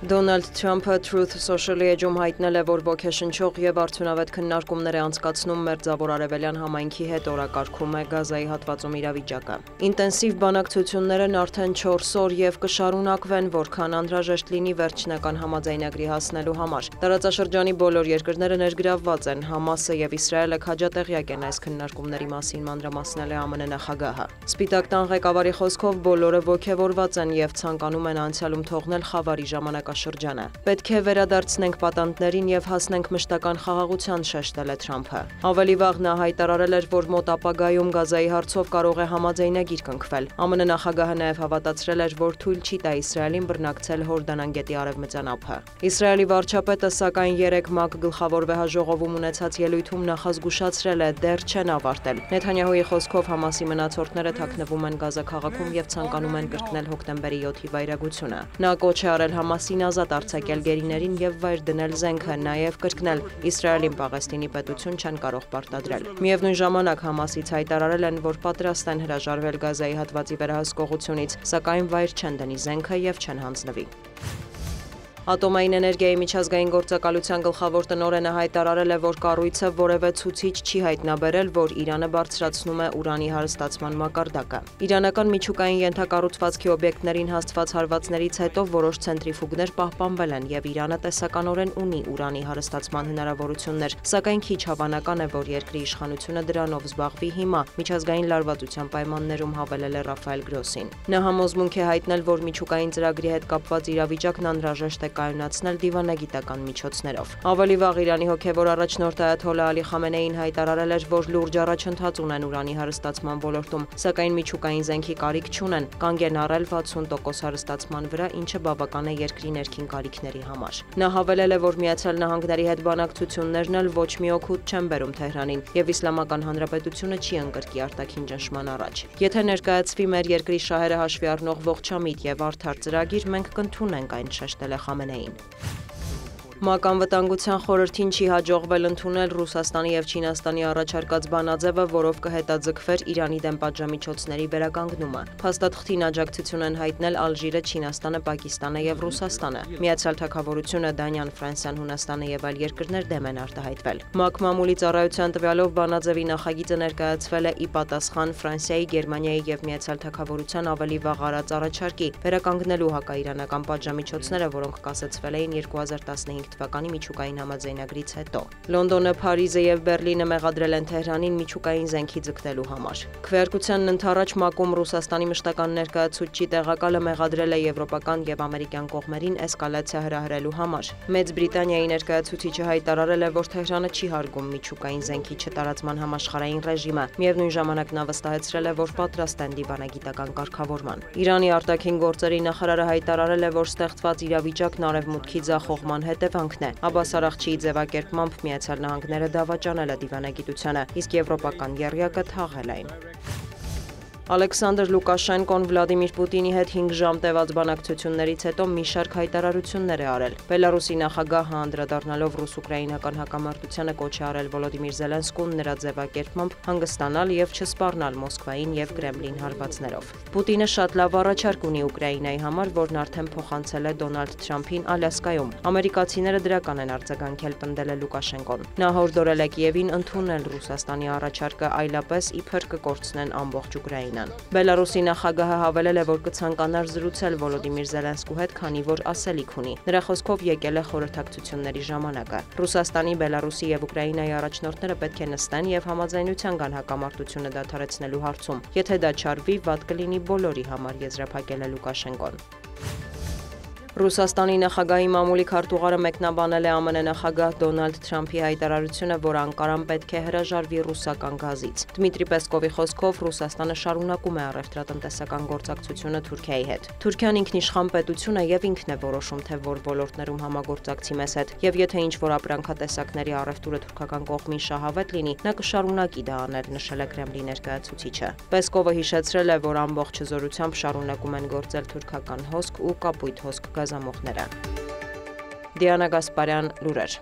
Դոնալդ Թրամփը Truth Social-ի էջում հայտնել է, որ ոգեշնչող եւ արդյունավետ քննարկումներ է անցկացնում Մերձավոր Արևելյան համայնքի հետ օրակարգում է Գազայի հատվածում իրավիճակը։ Ինտենսիվ բանակցություններն արդեն 4 օր եւ կշարունակվեն, որքան անհրաժեշտ լինի վերջնական համաձայնագրի հասնելու համար։ Տարածաշրջանի բոլոր երկրները ներգրավված են, Համասը եւ Իսրայելը քաջատեղյակ են այս քննարկումների մասին, մանրամասնել է ԱՄՆ նախագահը։ Սպիտակ տան ղեկավարի խոսքով բոլորը ոգևորված են եւ ցանկանում են անցյալում թողնել խավարի ժամանակաշրջանը։ Պետք է վերադարձնենք պատանդներին եւ հասնենք մշտական խաղաղության, շեշտել է Թրամփը։ Ավելի վաղ նա հայտարարել էր, որ մոտ ապագայում Գազայի հարցով կարող է համաձայնագիր կնքվել։ ԱՄՆ նախագահը նաեւ հավատացրել էր, որ թույլ չի տա Իսրայելին բռնակցել Հորդանան գետի արևմտյան ափը։ Իսրայելի վարչապետը սակայն 3 ՄԱԿ գլխավոր վեհաժողովում ունեցած ելույթում նախազգուշացրել է, դեռ չեն ավարտել։ Նեթանյահուի խոսքով Համասի մնացորդները թաքնվում են Գազա քաղաքում եւ ցանկանում են կրկնել հոկտեմբերի 7-ի վայրագությունը։ Նա կոչ է արել Համասին ազատ արձակել գերիներին եւ վայր դնել զենքը, նաեւ կրկնել Իսրայելին Պաղեստինի պետություն չեն կարող պարտադրել։ Միևնույն ժամանակ Համասից հայտարարել են, որ պատրաստ են հրաժարվել Գազայի հատվածի վերահսկողությունից, սակայն վայր չեն դնի զենքը եւ չեն հանձնվի։ Ատոմային էներգիայի միջազգային գործակալության գլխավոր տնօրենը հայտարարել է, որ կառույցը որևէ ցուցիչ չի հայտնաբերել, որ Իրանը բարձրացնում է ուրանի հարստացման մակարդակը։ Իրանական միջուկային ենթակառուցվածքի օբյեկտներին հաստված հարվածներից հետո որոշ ցենտրիֆուգներ պահպանվել են եւ Իրանը տեսականորեն ունի ուրանի հարստացման հնարավորություններ, սակայն քիչ հավանական է, որ երկրի իշխանությունը դրանով զբաղվի հիմա, միջազգային լարվածության պայմաններում, հավելել է Ռաֆայել Գրոսին։ Նա համոզմունք է հայտնել, որ միջուկային ծրագրի հետ կապված իրավիճակն անհրաժեշտ է կայունացնել դիվանագիտական միջոցներով։ Ավելի վաղ Իրանի հոգևոր առաջնորդ Այաթոլլահ Ալի Խամենեին հայտարարել էր, որ լուրջ առաջընթաց ունեն ուրանի հարստացման ոլորտում, սակայն միջուկային զենքի կարիք չունեն, կանգ են առել 60% հարստացման վրա, ինչը բավական է երկրի ներքին կարիքների համար։ Նա հավելել է, որ Միացյալ Նահանգների հետ բանակցություններն էլ ոչ մի օգուտ չեն բերում Թեհրանին, եւ Իսլամական Հանրապետությունը չի ընկրկի արտաքին ճնշման առաջ։ Եթե ներկայացվի մեր երկրի շահերը հաշվի առնող ողջամիտ եւ արդար ծրագիր, մենք կընդունենք այն, շեշտել է Խամենեին։ ՄԱԿ անվտանգության խորհրդին չի հաջողվել ընդունել Ռուսաստանի եւ Չինաստանի առաջարկած բանաձևը, որով կհետաձգվեր Իրանի դեմ պատժամիջոցների վերականգնումը։ Փաստաթղթին աջակցություն են հայտնել Ալժիրը, Չինաստանը, Պակիստանը եւ Ռուսաստանը։ Միացյալ Թագավորությունը, Դանիան, Ֆրանսիան, Հունաստանը եւ այլ երկրներ դեմ են արտահայտվել։ ՄԱԿ մամուլի ծառայության տվյալով բանաձևի նախագիծը ներկայացվել է ի պատասխան Ֆրանսիայի, Գերմանիայի եւ Միացյալ Թագավորության ավելի վաղ արած առաջարկի վերականգնելու հակաիրանական պատժամիջոցները, որոնք կասեցվել էին 2015 թվականի միջուկային համաձայնագրից հետո։ Լոնդոնը, Փարիզը եւ Բերլինը մեղադրել են Թեհրանին միջուկային զենքի ձգտելու համար։ Քվեարկությանն ընդառաջ ՄԱԿ-ում Ռուսաստանի մշտական ներկայացուցչի տեղակալը մեղադրել է եվրոպական եւ ամերիկյան կողմերին էսկալացիա հրահրելու համար։ Մեծ Բրիտանիայի ներկայացուցիչը հայտարարել է, որ Թեհրանը չի հարգում միջուկային զենքի չտարածման համաշխարհային ռեժիմը։ Միևնույն ժամանակ նա վստահեցրել է, որ պատրաստ են դիվանագիտական կարգավորման։ Իրանի արտաքին գործերի նախարարը հայտարարել է, որ ստեղծված իրավիճակն արևմուտքի ձախողման հետևանքն է։ Աբբաս Արաղչիի ձևակերպմամբ Միացյալ Նահանգները դավաճանել է դիվանագիտությանը, իսկ եվրոպական եռյակը թաղել այն։ Ալեքսանդր Լուկաշենկոն Վլադիմիր Պուտինի հետ 5 ժամ տևած բանակցություններից հետո մի շարք հայտարարություններ է արել։ Բելարուսի նախագահը անդրադառնալով ռուս-ուկրաինական հակամարտությանը կոչ է արել Վոլոդիմիր Զելենսկուն նրա ձևակերպմամբ հանգստանալ եւ չսպառնալ Մոսկվային եւ Կրեմլին հարվածներով։ Պուտինը շատ լավ առաջարկ ունի Ուկրաինայի համար, որն արդեն փոխանցել է Դոնալդ Թրամփին Ալյասկայում։ Ամերիկացիները դրական են արձագանքել, պնդել է Լուկաշենկոն։ Նա հորդորել է Կիևին ընդունել Ռուսաստանի առաջարկը, այլապես իբր կկորցնեն ամբողջ Ուկրաինան։ Բելարուսի նախագահը հավելել է, որ կցանկանար զրուցել Վոլոդիմիր Զելենսկու հետ, քանի որ ասելիք ունի։ Նրա խոսքով եկել է խորհրդակցությունների ժամանակը։ Ռուսաստանի, Բելարուսի եւ Ուկրաինայի առաջնորդները պետք է նստեն եւ համաձայնության գան հակամարտությունը դադարեցնելու հարցում։ Եթե դա չարվի, վատ կլինի բոլորի համար, եզրափակել է Լուկաշենկոն։ Ռուսաստանի նախագահի մամուլի քարտուղարը մեկնաբանել է ԱՄՆ նախագահ Դոնալդ Թրամփի հայտարարությունը, որ Անկարան պետք է հրաժարվի ռուսական գազից։ Դմիտրի Պեսկովի խոսքով Ռուսաստանը շարունակում է առևտրատնտեսական գործակցությունը Թուրքիայի հետ։ Թուրքիան ինքնիշխան պետություն է եւ ինքն է որոշում, թե որ ոլորտներում համագործակցի մեզ հետ, եւ եթե ինչ-որ ապրանքատեսակների առևտուրը թուրքական կողմին շահավետ լինի, նա կշարունակի դա անել, նշել է Կրեմլի ներկայացուցիչը։ Պեսկովը հիշեցրել է, որ ամբողջ հզորությամբ շարունակում են գործել թուրքական հոսք ու կապույտ հոսք գազամուղները։ Դիանա Գասպարյան, լուրեր։